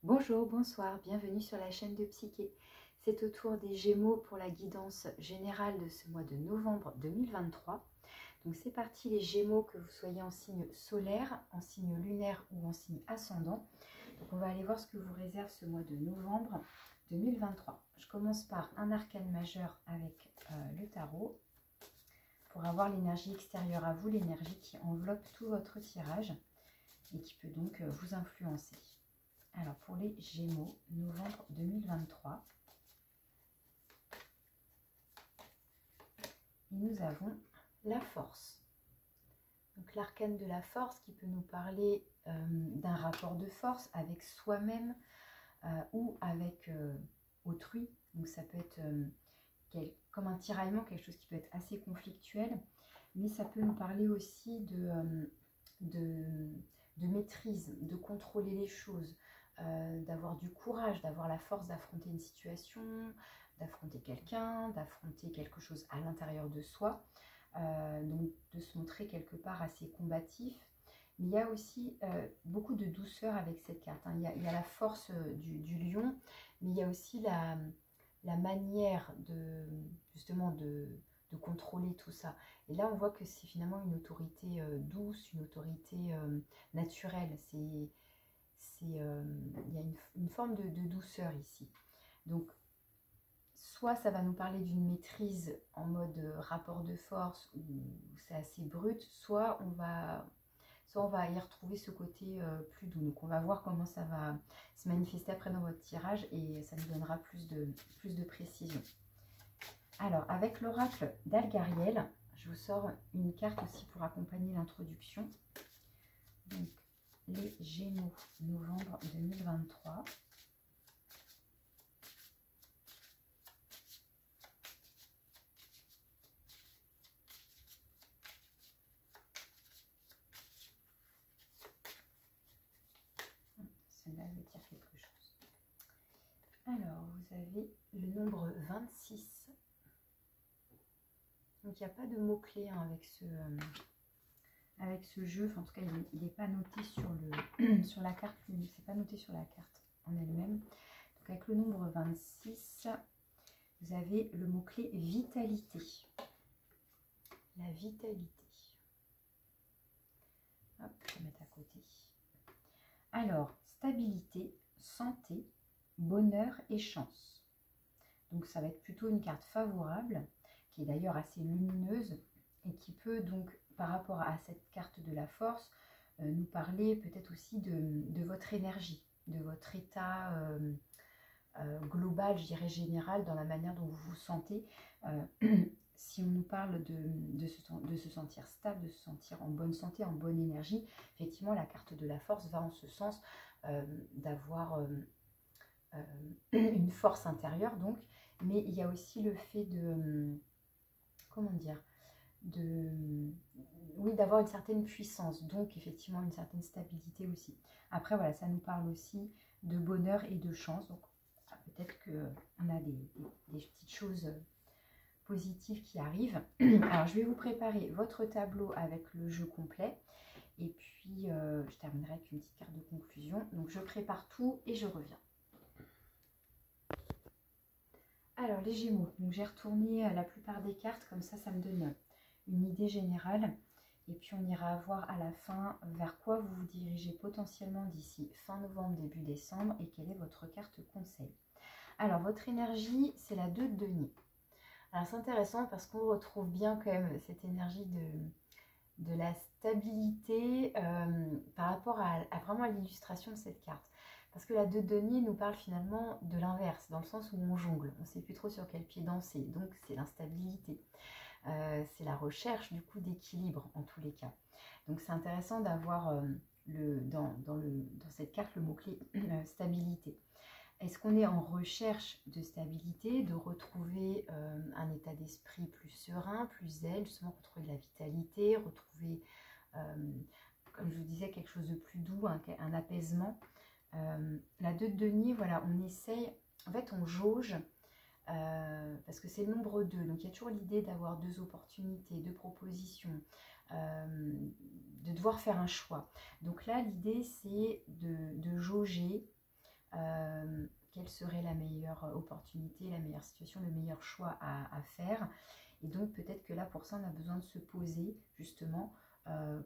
Bonjour, bonsoir, bienvenue sur la chaîne de Psyché. C'est au tour des Gémeaux pour la guidance générale de ce mois de novembre 2023. Donc c'est parti les Gémeaux, que vous soyez en signe solaire, en signe lunaire ou en signe ascendant. Donc on va aller voir ce que vous réserve ce mois de novembre 2023. Je commence par un arcane majeur avec le tarot pour avoir l'énergie extérieure à vous, l'énergie qui enveloppe tout votre tirage et qui peut donc vous influencer. Alors pour les Gémeaux, novembre 2023, nous avons la force. Donc l'arcane de la force qui peut nous parler d'un rapport de force avec soi-même ou avec autrui. Donc ça peut être comme un tiraillement, quelque chose qui peut être assez conflictuel, mais ça peut nous parler aussi de maîtrise, de contrôler les choses. D'avoir du courage, d'avoir la force d'affronter une situation, d'affronter quelqu'un, d'affronter quelque chose à l'intérieur de soi, donc de se montrer quelque part assez combatif. Mais il y a aussi beaucoup de douceur avec cette carte, hein. Il y a la force du lion, mais il y a aussi la manière justement de contrôler tout ça. Et là, on voit que c'est finalement une autorité douce, une autorité naturelle. Il y a une forme de douceur ici. Donc, soit ça va nous parler d'une maîtrise en mode rapport de force, où c'est assez brut, soit on va y retrouver ce côté plus doux. Donc, on va voir comment ça va se manifester après dans votre tirage et ça nous donnera plus de précision. Alors, avec l'oracle d'Algariel, je vous sors une carte aussi pour accompagner l'introduction. Donc, les Gémeaux, novembre 2023. Celle-là veut dire quelque chose. Alors, vous avez le nombre 26. Donc, il n'y a pas de mots-clés hein, avec ce jeu. Enfin, en tout cas, il n'est pas noté sur la carte. C'est pas noté sur la carte en elle-même. Donc, avec le nombre 26, vous avez le mot-clé vitalité. La vitalité. Hop, je vais mettre à côté. Alors, stabilité, santé, bonheur et chance. Donc, ça va être plutôt une carte favorable, qui est d'ailleurs assez lumineuse et qui peut donc, par rapport à cette carte de la force, nous parler peut-être aussi de votre énergie, de votre état global, je dirais général, dans la manière dont vous vous sentez. Si on nous parle de se sentir stable, de se sentir en bonne santé, en bonne énergie, effectivement, la carte de la force va en ce sens d'avoir une force intérieure, donc, mais il y a aussi le fait comment dire, oui, d'avoir une certaine puissance, donc effectivement une certaine stabilité aussi. Après, voilà, ça nous parle aussi de bonheur et de chance, donc peut-être qu'on a des petites choses positives qui arrivent. Alors, je vais vous préparer votre tableau avec le jeu complet. Et puis, je terminerai avec une petite carte de conclusion. Donc, je prépare tout et je reviens. Alors, les Gémeaux. Donc, j'ai retourné la plupart des cartes. Comme ça me donne une idée générale. Et puis, on ira voir à la fin vers quoi vous vous dirigez potentiellement d'ici fin novembre, début décembre. Et quelle est votre carte conseil. Alors, votre énergie, c'est la 2 de denier. Alors, c'est intéressant parce qu'on retrouve bien quand même cette énergie de la stabilité par rapport à vraiment à l'illustration de cette carte. Parce que la 2 de denier nous parle finalement de l'inverse, dans le sens où on jongle. On ne sait plus trop sur quel pied danser. Donc, c'est l'instabilité. C'est la recherche du coup d'équilibre en tous les cas. Donc, c'est intéressant d'avoir dans cette carte le mot-clé stabilité. Est-ce qu'on est en recherche de stabilité, de retrouver un état d'esprit plus serein, plus zen, justement retrouver de la vitalité, retrouver, comme je vous disais, quelque chose de plus doux, un apaisement. La 2 de denier, voilà, on essaye, en fait on jauge, parce que c'est le nombre 2, donc il y a toujours l'idée d'avoir 2 opportunités, 2 propositions, de devoir faire un choix. Donc là, l'idée c'est de jauger, quelle serait la meilleure opportunité, la meilleure situation, le meilleur choix à faire. Et donc peut-être que là, pour ça, on a besoin de se poser justement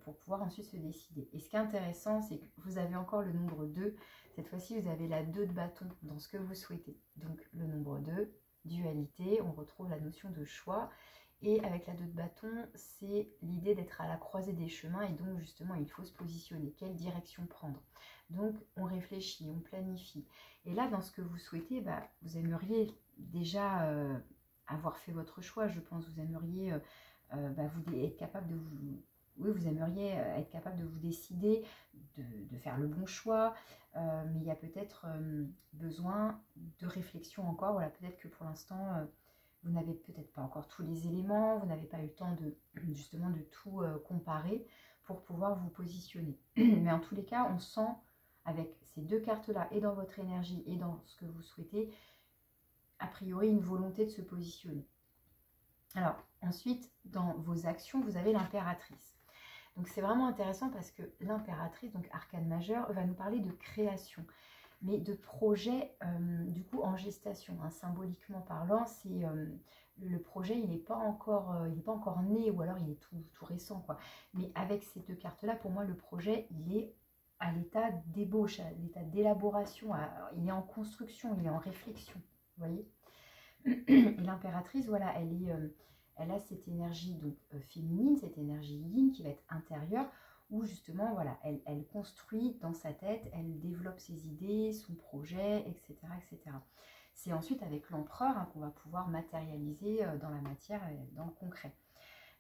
pour pouvoir ensuite se décider. Et ce qui est intéressant, c'est que vous avez encore le nombre 2. Cette fois-ci, vous avez la 2 de bâton dans ce que vous souhaitez. Donc le nombre 2, dualité, on retrouve la notion de choix. Et avec la 2 de bâton, c'est l'idée d'être à la croisée des chemins. Et donc justement, il faut se positionner. Quelle direction prendre? Donc on réfléchit, on planifie. Et là, dans ce que vous souhaitez, vous aimeriez déjà avoir fait votre choix. Je pense vous aimeriez être capable de vous... Oui, vous aimeriez être capable de vous décider, de faire le bon choix, mais il y a peut-être besoin de réflexion encore. Voilà, peut-être que pour l'instant, vous n'avez peut-être pas encore tous les éléments, vous n'avez pas eu le temps de justement de tout comparer pour pouvoir vous positionner. Mais en tous les cas, on sent avec ces deux cartes-là, et dans votre énergie et dans ce que vous souhaitez, a priori une volonté de se positionner. Alors, ensuite, dans vos actions, vous avez l'impératrice. Donc c'est vraiment intéressant parce que l'impératrice, donc arcane majeur, va nous parler de création, mais de projet du coup en gestation. Hein, symboliquement parlant, c'est le projet, il n'est pas encore né, ou alors il est tout récent, quoi. Mais avec ces deux cartes-là, pour moi, le projet, il est à l'état d'ébauche, à l'état d'élaboration, il est en construction, il est en réflexion, vous voyez. Et l'impératrice, voilà, elle a cette énergie donc féminine, cette énergie yin qui va être intérieure, où justement, voilà, elle construit dans sa tête, elle développe ses idées, son projet, etc. etc. C'est ensuite avec l'empereur qu'on va pouvoir matérialiser dans la matière, dans le concret.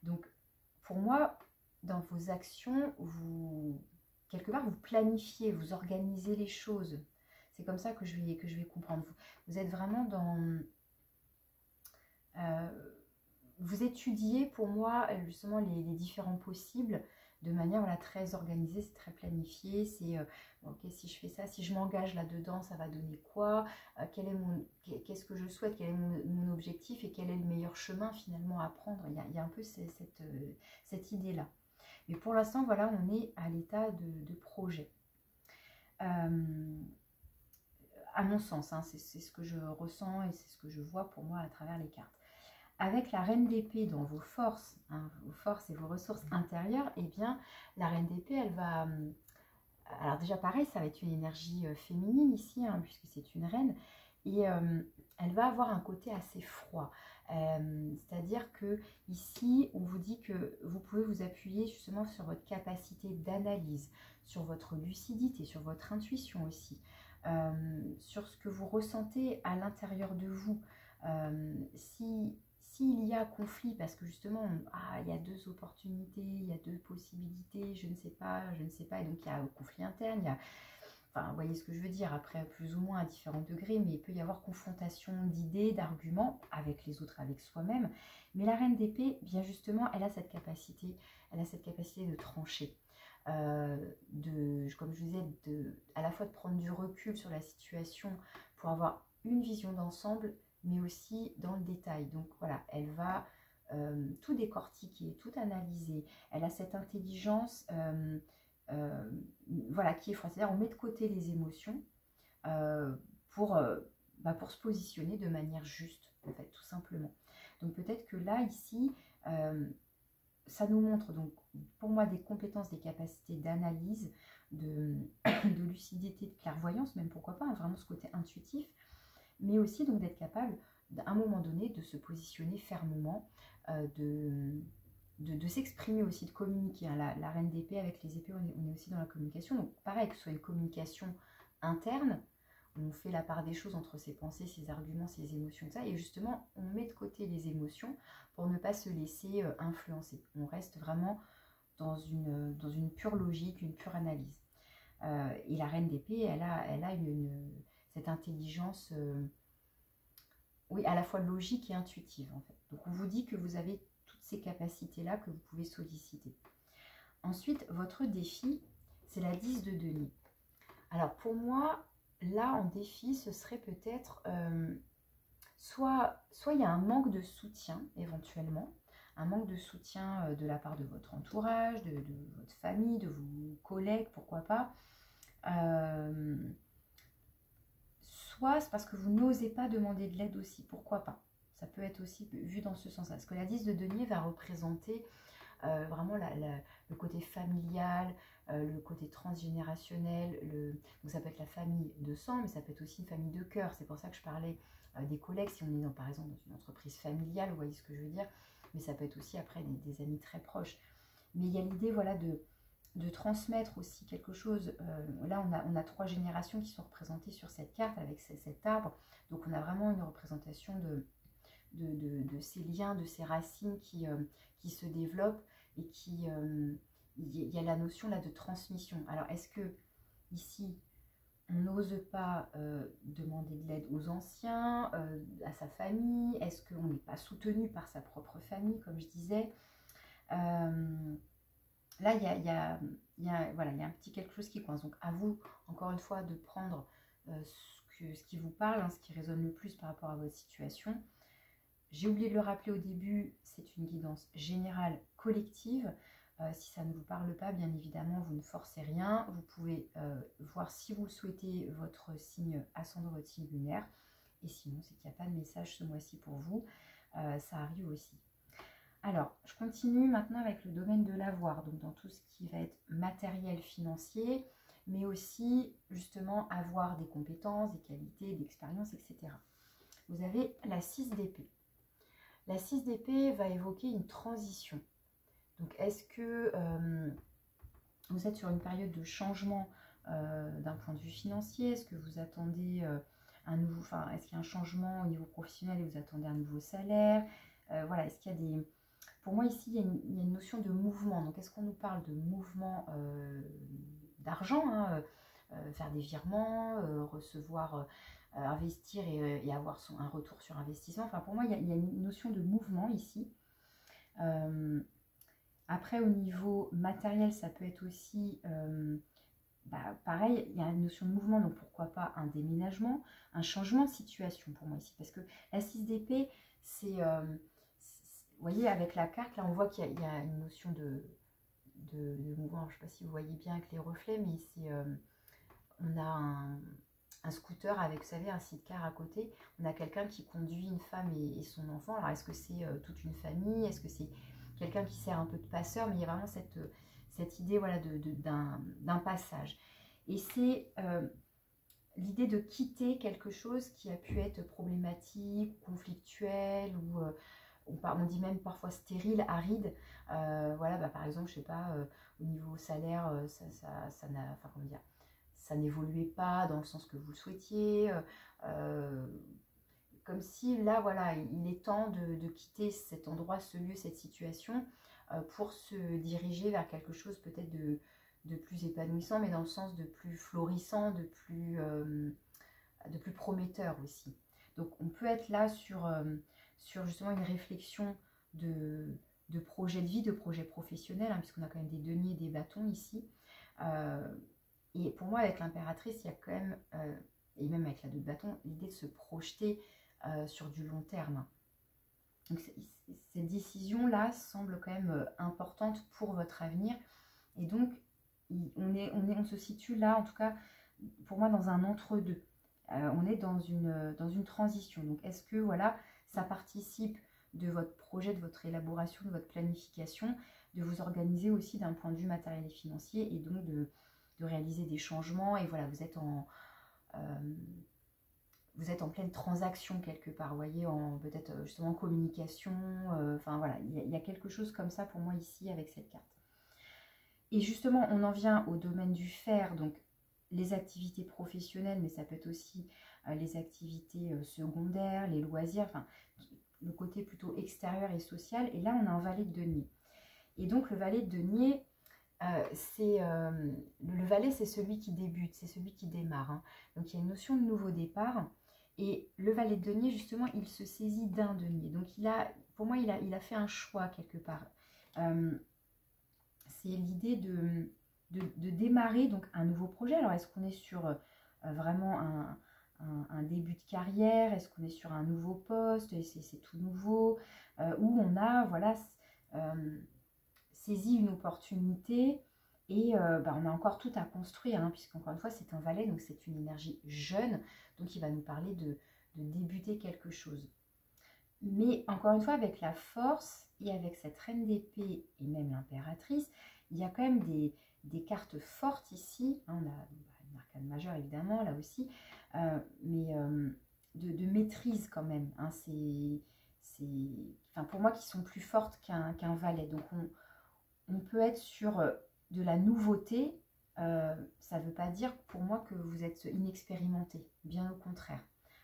Donc, pour moi, dans vos actions, quelque part, vous planifiez, vous organisez les choses. C'est comme ça que je vais comprendre. Vous êtes vraiment dans... vous étudiez pour moi justement les différents possibles de manière très organisée, c'est très planifié, c'est ok, si je fais ça, si je m'engage là-dedans, ça va donner quoi, qu'est-ce que je souhaite, quel est mon objectif et quel est le meilleur chemin finalement à prendre. Il y a un peu cette idée-là. Mais pour l'instant, voilà, on est à l'état de projet. À mon sens, hein, c'est ce que je ressens et c'est ce que je vois pour moi à travers les cartes. Avec la reine d'épée dans vos forces et vos ressources intérieures, eh bien, la reine d'épée, elle va... alors déjà, pareil, ça va être une énergie féminine ici, hein, puisque c'est une reine. Et elle va avoir un côté assez froid. C'est-à-dire que ici, on vous dit que vous pouvez vous appuyer justement sur votre capacité d'analyse, sur votre lucidité, sur votre intuition aussi, sur ce que vous ressentez à l'intérieur de vous. S'il y a conflit, parce que justement, il y a deux opportunités, il y a deux possibilités, je ne sais pas, et donc il y a un conflit interne, enfin, vous voyez ce que je veux dire, après plus ou moins à différents degrés, mais il peut y avoir confrontation d'idées, d'arguments avec les autres, avec soi-même. Mais la reine d'épée, bien justement, elle a cette capacité de trancher. Comme je vous disais, à la fois de prendre du recul sur la situation pour avoir une vision d'ensemble, mais aussi dans le détail. Donc voilà, elle va tout décortiquer, tout analyser. Elle a cette intelligence voilà, qui est froide. C'est-à-dire on met de côté les émotions pour se positionner de manière juste, en fait, tout simplement. Donc peut-être que là, ici, ça nous montre donc pour moi des compétences, des capacités d'analyse, de lucidité, de clairvoyance, même pourquoi pas, hein, vraiment ce côté intuitif, mais aussi donc d'être capable à un moment donné de se positionner fermement, de s'exprimer aussi, de communiquer. Hein. La reine d'épée, avec les épées, on est aussi dans la communication. Donc pareil, que ce soit une communication interne, on fait la part des choses entre ses pensées, ses arguments, ses émotions, ça, et justement, on met de côté les émotions pour ne pas se laisser influencer. On reste vraiment dans une pure logique, une pure analyse. Et la reine d'épée, elle a cette intelligence, oui, à la fois logique et intuitive, en fait. Donc, on vous dit que vous avez toutes ces capacités-là que vous pouvez solliciter. Ensuite, votre défi, c'est la 10 de denier. Alors, pour moi, là, en défi, ce serait peut-être soit il y a un manque de soutien, éventuellement, un manque de soutien de la part de votre entourage, de votre famille, de vos collègues, pourquoi pas. soit c'est parce que vous n'osez pas demander de l'aide aussi, pourquoi pas. Ça peut être aussi vu dans ce sens-là. Parce que la 10 de denier va représenter vraiment le côté familial, le côté transgénérationnel. Donc ça peut être la famille de sang, mais ça peut être aussi une famille de cœur. C'est pour ça que je parlais des collègues, si on est par exemple dans une entreprise familiale, vous voyez ce que je veux dire. Mais ça peut être aussi après des amis très proches. Mais il y a l'idée voilà, de transmettre aussi quelque chose. Là, on a 3 générations qui sont représentées sur cette carte avec cet arbre. Donc on a vraiment une représentation de ces liens, de ces racines qui se développent et il y a la notion là de transmission. Alors est-ce que ici on n'ose pas demander de l'aide aux anciens, à sa famille? Est-ce qu'on n'est pas soutenu par sa propre famille, comme je disais? Là, il y a un petit quelque chose qui coince. Donc, à vous, encore une fois, de prendre ce qui vous parle, hein, ce qui résonne le plus par rapport à votre situation. J'ai oublié de le rappeler au début, c'est une guidance générale collective. Si ça ne vous parle pas, bien évidemment, vous ne forcez rien. Vous pouvez voir si vous le souhaitez votre signe ascendant, votre signe lunaire. Et sinon, c'est qu'il n'y a pas de message ce mois-ci pour vous. Ça arrive aussi. Alors, je continue maintenant avec le domaine de l'avoir, donc dans tout ce qui va être matériel, financier, mais aussi justement avoir des compétences, des qualités, d'expérience, etc. Vous avez la 6 d'épée. La 6 d'épée va évoquer une transition. Donc, est-ce que vous êtes sur une période de changement d'un point de vue financier? Est-ce que vous attendez est-ce qu'il y a un changement au niveau professionnel et vous attendez un nouveau salaire? Voilà, est-ce qu'il y a des... Pour moi, ici, il y a une notion de mouvement. Donc, est-ce qu'on nous parle de mouvement d'argent, hein, faire des virements, recevoir, investir et avoir un retour sur investissement? Enfin, pour moi, il y a une notion de mouvement ici. Après, au niveau matériel, ça peut être aussi... pareil, il y a une notion de mouvement, donc pourquoi pas un déménagement, un changement de situation pour moi ici. Parce que la 6 d'épée, c'est... vous voyez, avec la carte, là, on voit qu'il y a une notion de mouvement. Je ne sais pas si vous voyez bien avec les reflets, mais c'est, on a un scooter avec, vous savez, un sidecar à côté. On a quelqu'un qui conduit une femme et son enfant. Alors, est-ce que c'est toute une famille? Est-ce que c'est quelqu'un qui sert un peu de passeur? Mais il y a vraiment cette idée voilà, d'un passage. Et c'est l'idée de quitter quelque chose qui a pu être problématique, conflictuel ou... on dit même parfois stérile, aride. Voilà, par exemple, je sais pas, au niveau salaire, ça n'évoluait pas dans le sens que vous le souhaitiez. Comme si là, voilà, il est temps de quitter cet endroit, ce lieu, cette situation, pour se diriger vers quelque chose peut-être de plus épanouissant, mais dans le sens de plus florissant, de plus prometteur aussi. Donc, on peut être là sur justement une réflexion de projet de vie, de projet professionnel, hein, puisqu'on a quand même des deniers, des bâtons ici. Et pour moi, avec l'impératrice, il y a quand même, et même avec la 2 de bâton, l'idée de se projeter sur du long terme. Donc, cette décision-là semble quand même importante pour votre avenir. Et donc, on se situe là, en tout cas, pour moi, dans un entre-deux. On est dans une transition. Donc, est-ce que, voilà, ça participe de votre projet, de votre élaboration, de votre planification, de vous organiser aussi d'un point de vue matériel et financier et donc de réaliser des changements. Et voilà, vous êtes en pleine transaction quelque part, vous voyez, peut-être justement en communication. Enfin voilà, il y a quelque chose comme ça pour moi ici avec cette carte. Et justement, on en vient au domaine du faire, donc les activités professionnelles, mais ça peut être aussi les activités secondaires, les loisirs, enfin le côté plutôt extérieur et social. Et là, on a un valet de denier. Et donc, le valet de denier, le valet, c'est celui qui débute, c'est celui qui démarre. Hein. Donc, il y a une notion de nouveau départ. Et le valet de denier, justement, il se saisit d'un denier. Donc, pour moi, il a fait un choix quelque part. C'est l'idée de démarrer donc un nouveau projet. Alors, est-ce qu'on est sur vraiment un début de carrière? Est-ce qu'on est sur un nouveau poste et c'est tout nouveau, où on a voilà, saisi une opportunité Et on a encore tout à construire, hein, puisqu'encore une fois, c'est un valet, donc c'est une énergie jeune, donc il va nous parler de débuter quelque chose. Mais encore une fois, avec la force et avec cette reine d'épée et même l'impératrice, il y a quand même des cartes fortes ici. On a une arcane majeure évidemment, là aussi, mais de maîtrise quand même. Hein, enfin, pour moi, qui sont plus fortes qu'un valet. Donc on peut être sur de la nouveauté. Ça ne veut pas dire pour moi que vous êtes inexpérimenté, bien au contraire.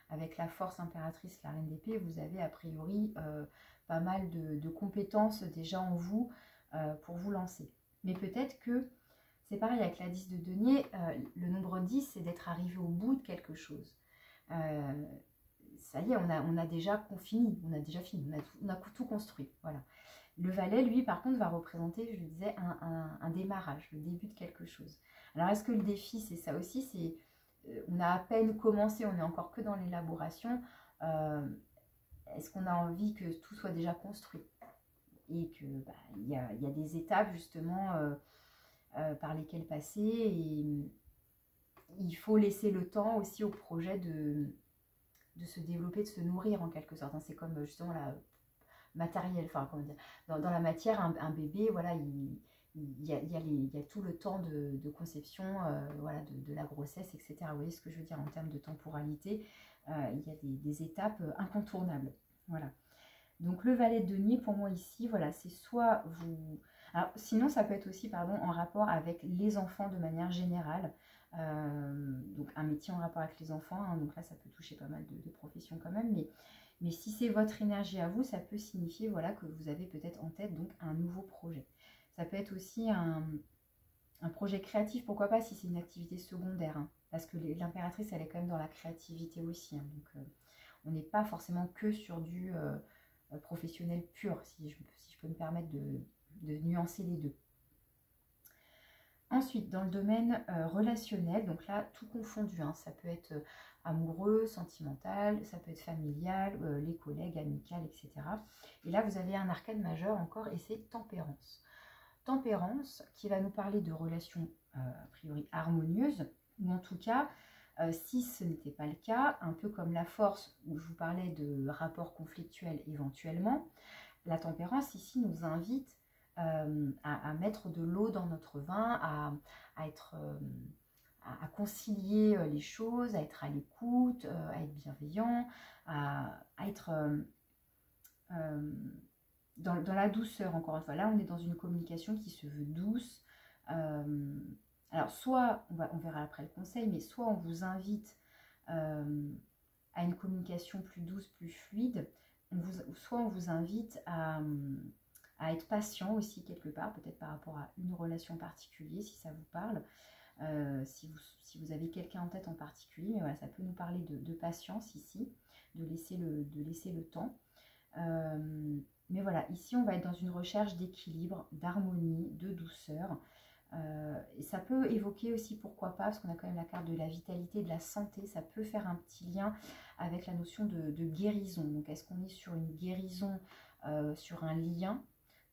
Avec la force impératrice, la reine d'épée, vous avez a priori pas mal de compétences déjà en vous pour vous lancer. Mais peut-être que c'est pareil avec la 10 de denier, le nombre 10, c'est d'être arrivé au bout de quelque chose. Ça y est, on a déjà fini, on a tout construit. Voilà. Le valet, lui, par contre, va représenter, je le disais, un démarrage, le début de quelque chose. Alors, est-ce que le défi, c'est ça aussi? C'est on a à peine commencé, on n'est encore que dans l'élaboration. Est-ce qu'on a envie que tout soit déjà construit? Et que y a des étapes, justement, par lesquelles passer. Et il faut laisser le temps aussi au projet de se développer, de se nourrir, en quelque sorte. C'est comme, justement, la matériel, enfin, comment dire, dans la matière, un bébé, voilà, il y a tout le temps de conception, voilà, de la grossesse, etc. Vous voyez ce que je veux dire en termes de temporalité, il y a des étapes incontournables. Voilà. Donc le valet de denier, pour moi ici, voilà, c'est soit vous... Alors, sinon, ça peut être aussi, pardon, en rapport avec les enfants de manière générale. Donc un métier en rapport avec les enfants, hein, donc là, ça peut toucher pas mal de professions quand même, mais si c'est votre énergie à vous, ça peut signifier, voilà, que vous avez peut-être en tête donc un nouveau projet. Ça peut être aussi un projet créatif, pourquoi pas si c'est une activité secondaire, hein, parce que l'impératrice, elle est quand même dans la créativité aussi. Hein, donc on n'est pas forcément que sur du professionnel pur, si je peux me permettre de nuancer les deux. Ensuite, dans le domaine relationnel, donc là, tout confondu, hein, ça peut être amoureux, sentimental, ça peut être familial, les collègues, amical, etc. Et là, vous avez un arcane majeur encore, et c'est tempérance. Tempérance qui va nous parler de relations a priori harmonieuses, ou en tout cas, si ce n'était pas le cas, un peu comme la force où je vous parlais de rapports conflictuels éventuellement, la tempérance ici nous invite à mettre de l'eau dans notre vin, à concilier les choses, à être à l'écoute, à être bienveillant, à être dans la douceur, encore une fois. Là, on est dans une communication qui se veut douce. Alors, soit, on verra après le conseil, mais soit on vous invite à une communication plus douce, plus fluide, soit on vous invite à être patient aussi quelque part, peut-être par rapport à une relation particulière, si ça vous parle, si vous avez quelqu'un en tête en particulier, mais voilà, ça peut nous parler de patience ici, de laisser le temps. Mais voilà, ici on va être dans une recherche d'équilibre, d'harmonie, de douceur. Et ça peut évoquer aussi, pourquoi pas, parce qu'on a quand même la carte de la vitalité, de la santé, ça peut faire un petit lien avec la notion de guérison. Donc est-ce qu'on est sur une guérison, sur un lien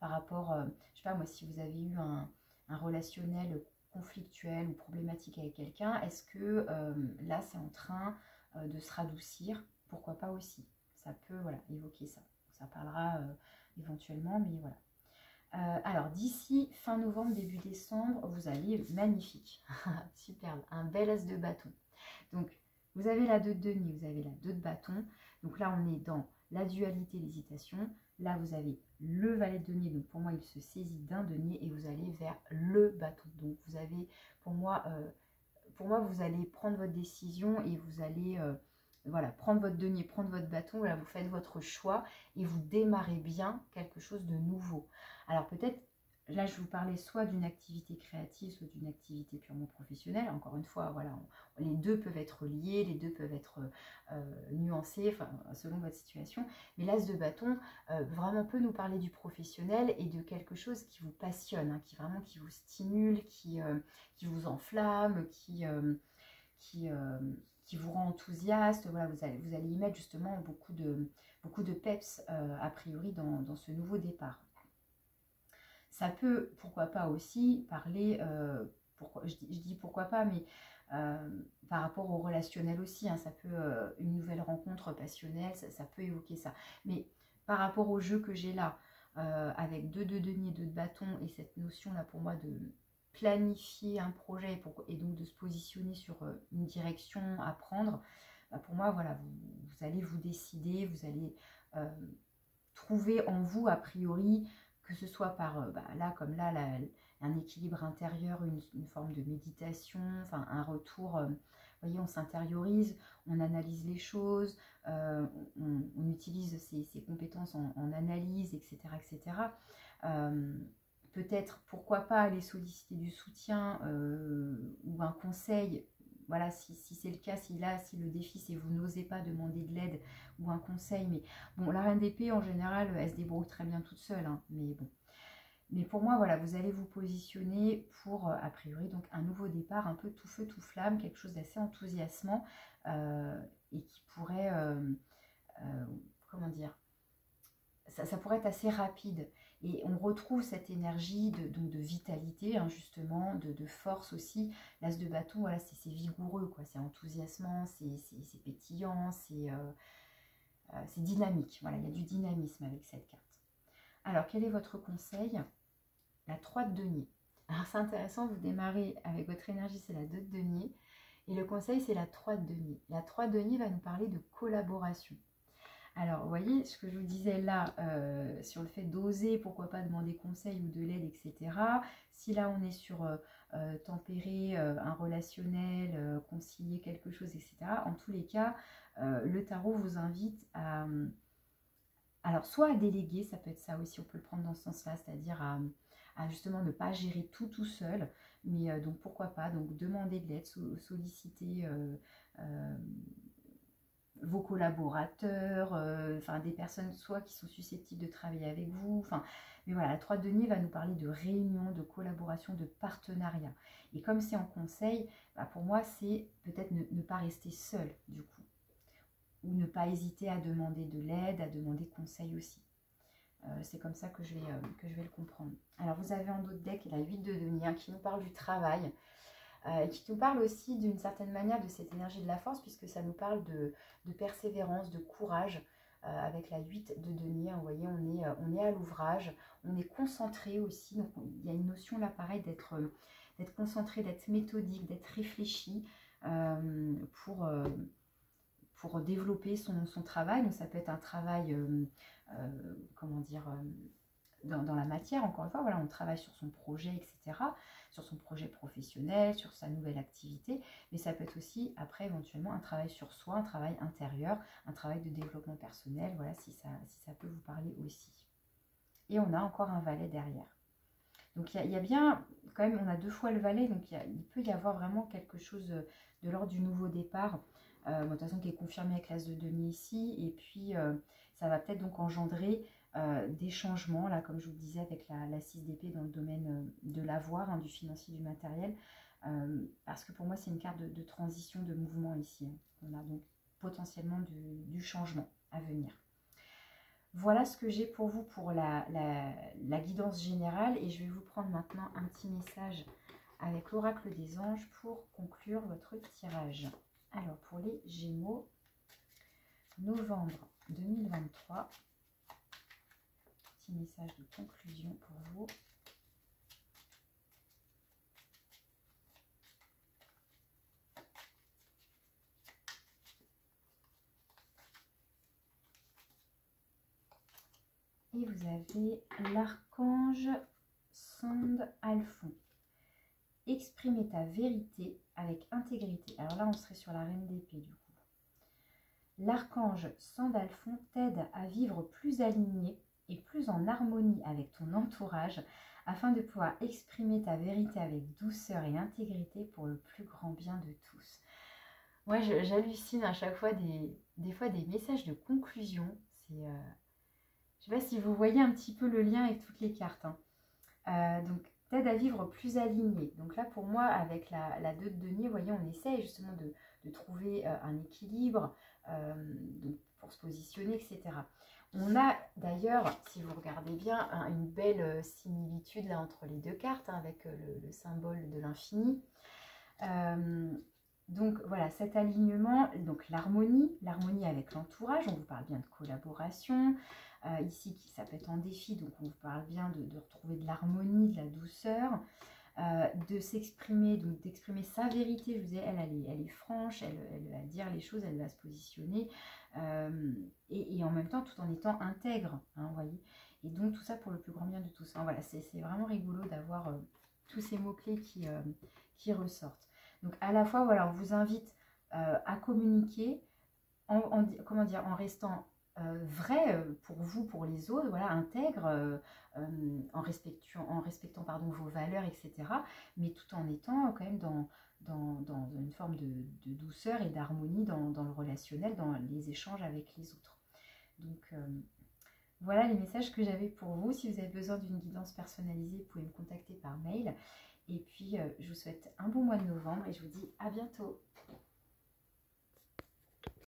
par rapport, je sais pas moi, si vous avez eu un relationnel conflictuel ou problématique avec quelqu'un, est-ce que là c'est en train de se radoucir? Pourquoi pas aussi, ça peut, voilà, évoquer ça. Ça parlera éventuellement, mais voilà. Alors, d'ici fin novembre, début décembre, vous allez magnifique, superbe, un bel as de bâton. Donc, vous avez la 2 de denier, vous avez la 2 de bâton. Donc là, on est dans la dualité, l'hésitation. Là, vous avez le valet de denier. Donc, pour moi, il se saisit d'un denier et vous allez vers le bâton. Donc, vous avez, pour moi, vous allez prendre votre décision et vous allez... voilà, prendre votre denier, prendre votre bâton, là vous faites votre choix et vous démarrez bien quelque chose de nouveau. Alors peut-être, là je vous parlais soit d'une activité créative, soit d'une activité purement professionnelle. Encore une fois, voilà, les deux peuvent être liés, les deux peuvent être nuancés, enfin, selon votre situation. Mais l'as de bâton vraiment peut nous parler du professionnel et de quelque chose qui vous passionne, hein, qui vous stimule, qui vous enflamme, qui vous rend enthousiaste. Voilà, vous allez y mettre justement beaucoup de peps a priori dans ce nouveau départ. Ça peut, pourquoi pas aussi, parler, je dis pourquoi pas, mais par rapport au relationnel aussi, hein, ça peut, une nouvelle rencontre passionnelle, ça peut évoquer ça. Mais par rapport au jeu que j'ai là, avec deux de denier, deux de bâton, et cette notion-là pour moi de planifier un projet et donc de se positionner sur une direction à prendre, bah pour moi, voilà, vous allez vous décider, vous allez trouver en vous, a priori, que ce soit par, là, comme là, un équilibre intérieur, une forme de méditation, enfin un retour, vous voyez, on s'intériorise, on analyse les choses, on utilise ses compétences en analyse, etc. etc. Peut-être, pourquoi pas, aller solliciter du soutien ou un conseil. Voilà, si c'est le cas, si le défi, c'est vous n'osez pas demander de l'aide ou un conseil. Mais bon, la reine d'épée, en général, elle se débrouille très bien toute seule, hein, mais bon. Mais pour moi, voilà, vous allez vous positionner pour, a priori, donc un nouveau départ, un peu tout feu, tout flamme, quelque chose d'assez enthousiasmant et qui pourrait, comment dire, ça pourrait être assez rapide. Et on retrouve cette énergie donc de vitalité, hein, justement, de force aussi. L'as de bâton, voilà, c'est vigoureux, quoi. C'est enthousiasmant, c'est pétillant, c'est dynamique. Voilà, il y a du dynamisme avec cette carte. Alors, quel est votre conseil? La 3 de denier. Alors, c'est intéressant, vous démarrez avec votre énergie, c'est la 2 de denier. Et le conseil, c'est la 3 de denier. La 3 de denier va nous parler de collaboration. Alors, vous voyez, ce que je vous disais là, sur le fait d'oser, pourquoi pas demander conseil ou de l'aide, etc. Si là, on est sur tempérer un relationnel, concilier quelque chose, etc. En tous les cas, le tarot vous invite à... alors, soit à déléguer, ça peut être ça aussi, on peut le prendre dans ce sens-là, c'est-à-dire à justement ne pas gérer tout seul. Mais donc, pourquoi pas, donc demander de l'aide, solliciter... vos collaborateurs, enfin des personnes soit qui sont susceptibles de travailler avec vous, enfin, mais voilà, la 3 de denier va nous parler de réunion, de collaboration, de partenariat. Et comme c'est en conseil, bah pour moi c'est peut-être ne pas rester seul du coup, ou ne pas hésiter à demander de l'aide, à demander conseil aussi. C'est comme ça que je vais le comprendre. Alors vous avez en d'autres deck la 8 de denier hein, qui nous parle du travail. Qui nous parle aussi d'une certaine manière de cette énergie de la force, puisque ça nous parle de persévérance, de courage, avec la 8 de denier. Vous voyez, on est à l'ouvrage, on est concentré aussi, donc il y a une notion là pareil d'être concentré, d'être méthodique, d'être réfléchi pour développer son travail. Donc ça peut être un travail, comment dire, dans la matière, encore une fois, voilà, on travaille sur son projet, etc., sur son projet professionnel, sur sa nouvelle activité, mais ça peut être aussi, après, éventuellement, un travail sur soi, un travail intérieur, un travail de développement personnel, voilà, si ça peut vous parler aussi. Et on a encore un valet derrière. Donc, il y a bien, quand même, on a 2 fois le valet, donc il peut y avoir vraiment quelque chose de l'ordre du nouveau départ, de toute façon, qui est confirmé avec l'as de denier ici, et puis ça va peut-être donc engendrer des changements, là comme je vous le disais avec la 6 d'épée dans le domaine de l'avoir, hein, du financier, du matériel, parce que pour moi c'est une carte de transition, de mouvement ici. Hein. On a donc potentiellement du changement à venir. Voilà ce que j'ai pour vous pour la guidance générale et je vais vous prendre maintenant un petit message avec l'oracle des anges pour conclure votre tirage. Alors pour les Gémeaux, novembre 2023, petit message de conclusion pour vous. Et vous avez l'archange Sonde Alphon. Exprimer ta vérité avec intégrité. Alors là, on serait sur la reine d'épée du coup. L'archange Sandalphon t'aide à vivre plus aligné et plus en harmonie avec ton entourage afin de pouvoir exprimer ta vérité avec douceur et intégrité pour le plus grand bien de tous. Moi, j'hallucine à chaque fois des fois des messages de conclusion. C'est, je ne sais pas si vous voyez un petit peu le lien avec toutes les cartes. Hein. Donc, t'aide à vivre plus aligné. Donc là, pour moi, avec la 2 de denier, vous voyez, on essaye justement de trouver un équilibre, donc pour se positionner, etc. On a d'ailleurs, si vous regardez bien, une belle similitude là entre les deux cartes, hein, avec le symbole de l'infini. Donc voilà, cet alignement, donc l'harmonie avec l'entourage, on vous parle bien de collaboration. Ici, ça peut être en défi, donc on vous parle bien de retrouver de l'harmonie, de la douceur. De s'exprimer, donc d'exprimer sa vérité. Je vous disais, elle est franche, elle va dire les choses, elle va se positionner, et en même temps tout en étant intègre, hein, vous voyez. Et donc tout ça pour le plus grand bien de tous. Hein, voilà, c'est vraiment rigolo d'avoir tous ces mots-clés qui ressortent. Donc à la fois, voilà, on vous invite à communiquer comment dire, en restant vrai pour vous, pour les autres, voilà, intègre, en respectant pardon, vos valeurs, etc. Mais tout en étant quand même dans une forme de douceur et d'harmonie dans le relationnel, dans les échanges avec les autres. Donc voilà les messages que j'avais pour vous. Si vous avez besoin d'une guidance personnalisée, vous pouvez me contacter par mail. Et puis je vous souhaite un bon mois de novembre et je vous dis à bientôt.